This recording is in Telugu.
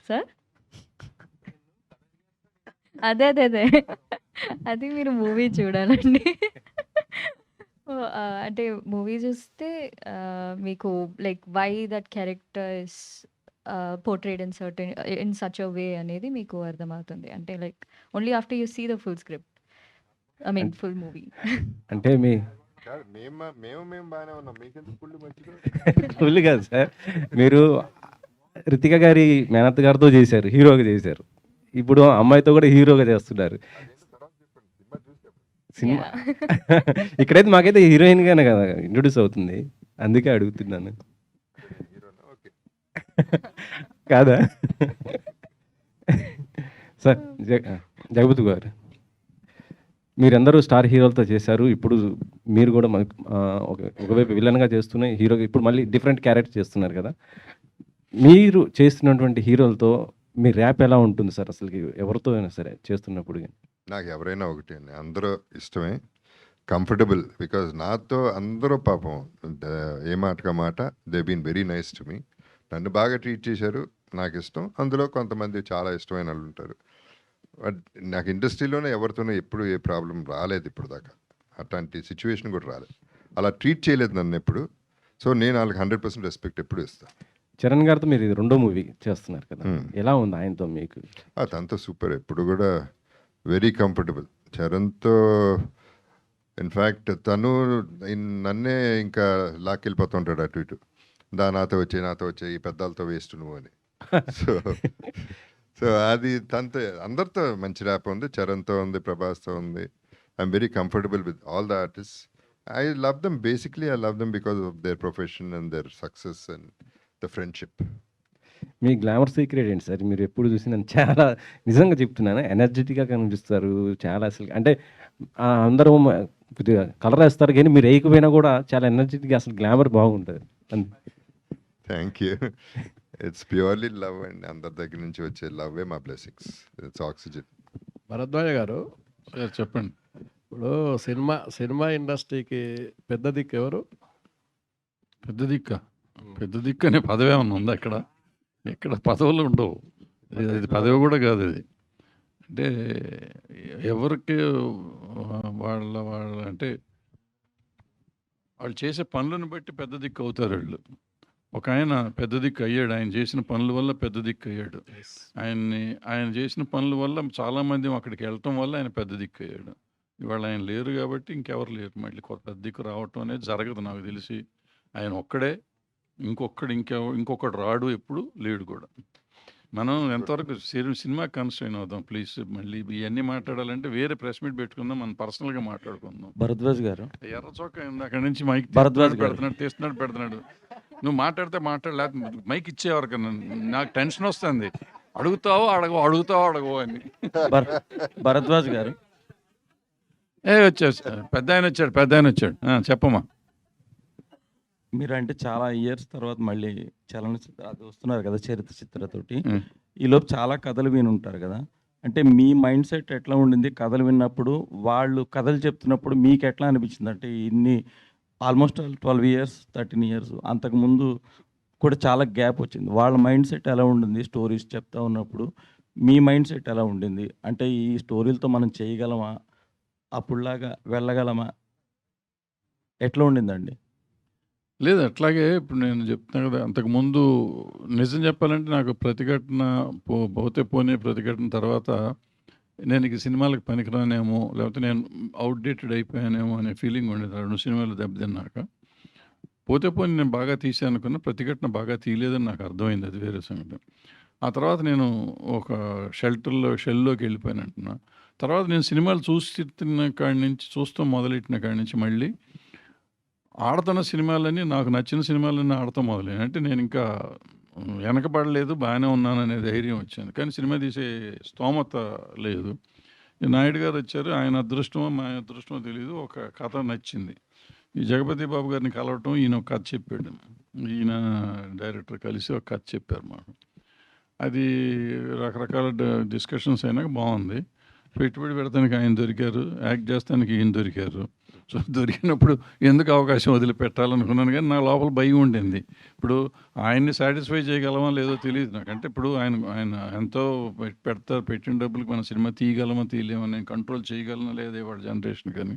సార్? అదే. అదే. అదే. అది మీరు మూవీ చూడాలండి. అంటే మూవీ చూస్తే మీకు like why that character is portrayed in such a way అనేది మీకు అర్థమవుతుంది. అంటే like only after you see the full script. I mean an- full movie. అంటే మీ కాదు, మేము బాగానే ఉన్నాం, మీకెందుకు కుళ్ళు మంచిగా? ఫుల్ కాదు సార్, మీరు రితిక గారి మేనత్ గారితో చేశారు, హీరోగా చేశారు. ఇప్పుడు అమ్మాయితో కూడా హీరోగా చేస్తున్నారు. అదేంటి తర్వాత చెప్పండి, సినిమా చూసాం. సినిమా ఇక్కడైతే మాకైతే హీరోయిన్ గానే కదా ఇంట్రొడ్యూస్ అవుతుంది, అందుకే అడుగుతున్నాను. హీరోనా? ఓకే. కాదా సార్? జగపతి గారు, మీరందరూ స్టార్ హీరోలతో చేశారు, ఇప్పుడు మీరు కూడా ఒకవైపు విలన్గా చేస్తూనే హీరోగా ఇప్పుడు మళ్ళీ డిఫరెంట్ క్యారెక్టర్ చేస్తున్నారు కదా. మీరు చేస్తున్నటువంటి హీరోలతో మీ ర్యాప్ ఎలా ఉంటుంది సార్? అసలు ఎవరితో అయినా సరే చేస్తున్నప్పుడు నాకు ఎవరైనా ఒకటి అండి, అందరూ ఇష్టమే, కంఫర్టబుల్. బికాజ్ నాతో అందరూ పాపం ఏ మాటగా మాట they been very nice to me. నన్ను బాగా ట్రీట్ చేశారు, నాకు ఇష్టం. అందులో కొంతమంది చాలా ఇష్టమైన వాళ్ళు ఉంటారు. బట్ నాకు ఇండస్ట్రీలోనే ఎవరితోనూ ఎప్పుడు ఏ ప్రాబ్లం రాలేదు ఇప్పుడు దాకా, అట్లాంటి సిచ్యువేషన్ కూడా రాలేదు. అలా ట్రీట్ చేయలేదు నన్ను ఎప్పుడు. సో నేను వాళ్ళకి 100% రెస్పెక్ట్ ఎప్పుడు ఇస్తాను. చరణ్ గారితో మీరు ఇది రెండో మూవీ చేస్తున్నారు కదా, ఎలా ఉంది ఆయనతో మీకు? అదంతా సూపర్, ఎప్పుడు కూడా వెరీ కంఫర్టబుల్ చరణ్తో. ఇన్ఫ్యాక్ట్ తను నన్నే ఇంకా లాక్కెళ్ళిపోతుంటాడు అటు ఇటు, నాతో వచ్చే ఈ పెద్దలతో వేస్ట్ నువ్వు అని. సో సో అది తనతో అందరితో మంచి ర్యాప్ ఉంది, చరణ్తో ఉంది, ప్రభాస్తో ఉంది. I'm very comfortable with all the artist. I love them, basically I love them because of their profession and their success and the friendship. Me glamour secret ఏంటి సార్? మీరు ఎప్పుడు చూసి నన్ను చాలా నిజంగా చెప్తున్నాను, ఎనర్జెటిక్గా కనిపిస్తారు చాలా. అసలు అంటే అందరూ కొద్దిగా కలర్ వేస్తారు కానీ మీరు వేయకపోయినా కూడా చాలా ఎనర్జెటిక్గా, అసలు గ్లామర్ బాగుంటుంది. Thank you. It's purely love and అందరి దగ్గర నుంచి వచ్చే లవ్వే మా బ్లెస్సింగ్స్. It's oxygen. భరద్వాజ గారు చెప్పండి. ఇప్పుడు సినిమా ఇండస్ట్రీకి పెద్ద దిక్కు ఎవరు? పెద్ద దిక్కు అనే పదవి ఏమన్నా ఉందా ఇక్కడ? ఇక్కడ పదవులు ఉండవు, ఇది పదవి కూడా కాదు ఇది. అంటే ఎవరికి వాళ్ళ అంటే వాళ్ళు చేసే పనులను బట్టి పెద్ద దిక్కు అవుతారు వీళ్ళు. ఒక ఆయన పెద్ద దిక్కు అయ్యాడు, ఆయన చేసిన పనుల వల్ల పెద్ద దిక్కు అయ్యాడు. ఆయన చేసిన పనుల వల్ల చాలామంది అక్కడికి వెళ్ళటం వల్ల ఆయన పెద్ద దిక్కు అయ్యాడు. ఇవాళ ఆయన లేరు కాబట్టి ఇంకెవరు లేరు, మళ్ళీ కొత్త పెద్ద దిక్కు రావటం అనేది జరగదు నాకు తెలిసి. ఆయన ఒక్కడే, ఇంకొకడు రాడు, ఎప్పుడు లేడు కూడా. మనం ఎంతవరకు సినిమా కన్స్ట్రైన్ అవుదాం ప్లీజ్. మళ్ళీ ఇవన్నీ మాట్లాడాలంటే వేరే ప్రెస్ మీట్ పెట్టుకుందాం, మనం పర్సనల్గా మాట్లాడుకుందాం. భరద్వాజ్ గారు, ఎర్ర చొక్క అక్కడి నుంచి మైక్ భరద్వాజ్ గారు. పెడుతున్నాడు. నువ్వు మాట్లాడితే లేకపోతే మైక్ ఇచ్చేవారు. నాకు టెన్షన్ వస్తుంది, అడుగుతావో అడగవో అని. భరద్వాజ్ గారు, వచ్చాడు పెద్ద ఆయన వచ్చాడు. చెప్పమ్మా. మీరు అంటే చాలా ఇయర్స్ తర్వాత మళ్ళీ చలనచిత్ర అది వస్తున్నారు కదా, చరిత్ర చిత్రతోటి. ఉం. ఈలోపు చాలా కథలు విని ఉంటారు కదా, అంటే మీ మైండ్ సెట్ ఎట్లా ఉండింది కథలు విన్నప్పుడు? వాళ్ళు కథలు చెప్తున్నప్పుడు మీకు ఎట్లా అనిపించింది? అంటే ఇన్ని ఆల్మోస్ట్ 12 ఇయర్స్ 13 ఇయర్స్ అంతకుముందు కూడా చాలా గ్యాప్ వచ్చింది. వాళ్ళ మైండ్ సెట్ ఎలా ఉండింది స్టోరీస్ చెప్తా ఉన్నప్పుడు? మీ మైండ్ సెట్ ఎలా ఉండింది? అంటే ఈ స్టోరీలతో మనం చేయగలమా, అప్పుడులాగా వెళ్ళగలమా, ఎట్లా ఉండిందండి? లేదు, అట్లాగే ఇప్పుడు నేను చెప్తున్నాను కదా, అంతకుముందు నిజం చెప్పాలంటే నాకు ప్రతిఘటన పోనే ప్రతిఘటన తర్వాత నేను ఇక సినిమాలకు పనికిరానేమో, లేకపోతే నేను అవుట్డేటెడ్ అయిపోయానేమో అనే ఫీలింగ్ ఉండేది 2 సినిమాలు దెబ్బతిన్నాక. పోతే నేను బాగా తీసాను అనుకున్న, ప్రతిఘటన బాగా తీయలేదని నాకు అర్థమైంది, అది వేరే సంగతి. ఆ తర్వాత నేను ఒక షెల్లోకి వెళ్ళిపోయాను అంటున్నా. తర్వాత నేను సినిమాలు చూస్తూ మొదలెట్టిన కాడి నుంచి మళ్ళీ ఆడుతున్న సినిమాలన్నీ, నాకు నచ్చిన సినిమాలన్నీ ఆడతాం మొదలైన. అంటే నేను ఇంకా వెనకబడలేదు, బాగానే ఉన్నాను అనే ధైర్యం వచ్చింది. కానీ సినిమా తీసే స్తోమత లేదు. నాయుడు గారు వచ్చారు, ఆయన అదృష్టమో మా అదృష్టమో తెలియదు, ఒక కథ నచ్చింది. ఈ జగపతి బాబు గారిని కలవటం, ఈయన ఒక కథ చెప్పాడు, ఈయన డైరెక్టర్ కలిసి ఒక కథ చెప్పారు మాకు. అది రకరకాల డిస్కషన్స్ అయినాక బాగుంది. పెట్టుబడి పెడతానికి ఆయన దొరికారు, యాక్ట్ చేస్తానికి ఈయన దొరికారు. సో దొరికినప్పుడు ఎందుకు అవకాశం వదిలిపెట్టాలనుకున్నాను, కానీ నా లోపల భయం ఉండింది. ఇప్పుడు ఆయన్ని సాటిస్ఫై చేయగలమా లేదో తెలియదు నాకు. అంటే ఇప్పుడు ఆయన ఆయన ఎంతో పెడతారు, పెట్టిన డబ్బులకి మన సినిమా తీయగలమా తీయలేమా, నేను కంట్రోల్ చేయగలనా లేదా వాడి జనరేషన్ కానీ.